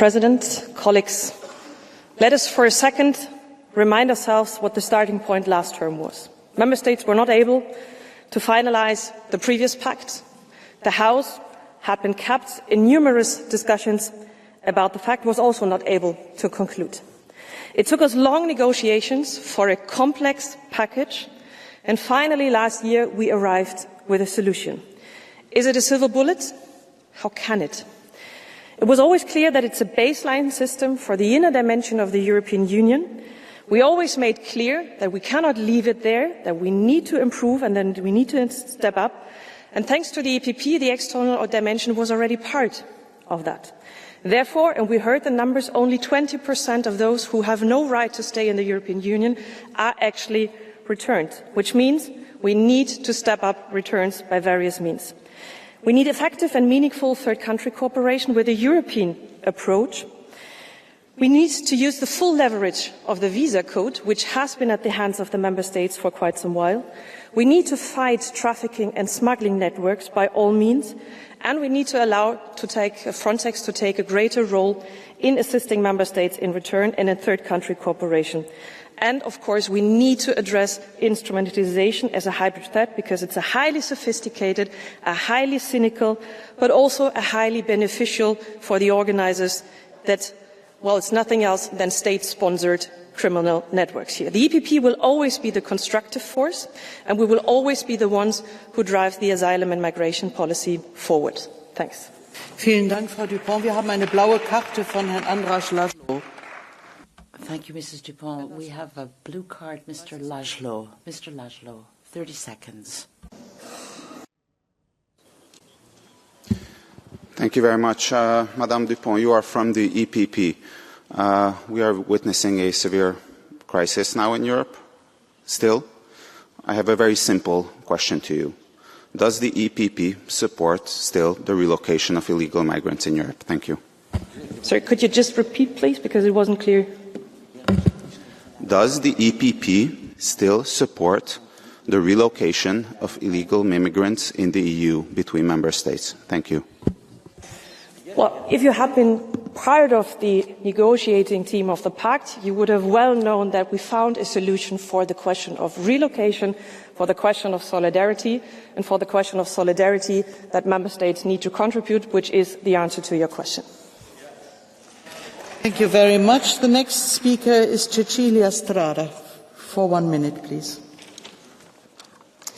President, colleagues, let us for a second remind ourselves what the starting point last term was. Member States were not able to finalise the previous pact. The House had been kept in numerous discussions about the fact, was also not able to conclude. It took us long negotiations for a complex package, and finally last year we arrived with a solution. Is it a silver bullet? How can it? It was always clear that it's a baseline system for the inner dimension of the European Union. We always made clear that we cannot leave it there, that we need to improve and then we need to step up. And thanks to the EPP, the external dimension was already part of that. Therefore, and we heard the numbers, only 20% of those who have no right to stay in the European Union are actually returned, which means we need to step up returns by various means. We need effective and meaningful third country cooperation with a European approach. We need to use the full leverage of the visa code, which has been at the hands of the member states for quite some while. We need to fight trafficking and smuggling networks by all means, and we need to allow Frontex to take a greater role in assisting member states in return and in third country cooperation. And, of course, we need to address instrumentalisation as a hybrid threat, because it's a highly sophisticated, a highly cynical, but also a highly beneficial for the organisers that, well, it's nothing else than state-sponsored criminal networks here. The EPP will always be the constructive force, and we will always be the ones who drive the asylum and migration policy forward. Thanks. Vielen Dank, Frau Düpont. Wir haben eine blaue Karte von Herrn Andras Laszlo. Thank you, Mrs. Dupont. We have a blue card, Mr. Laszlo. Mr. Laszlo, 30 seconds. Thank you very much. Madame Dupont, you are from the EPP. We are witnessing a severe crisis now in Europe, still. I have a very simple question to you. Does the EPP support still the relocation of illegal migrants in Europe? Thank you. Sorry, could you just repeat, please, because it wasn't clear? Does the EPP still support the relocation of illegal immigrants in the EU between member states? Thank you. Well, if you had been part of the negotiating team of the pact, you would have well known that we found a solution for the question of relocation, for the question of solidarity, and for the question of solidarity that member states need to contribute, which is the answer to your question. Thank you very much. The next speaker is Cecilia Strada. For 1 minute, please.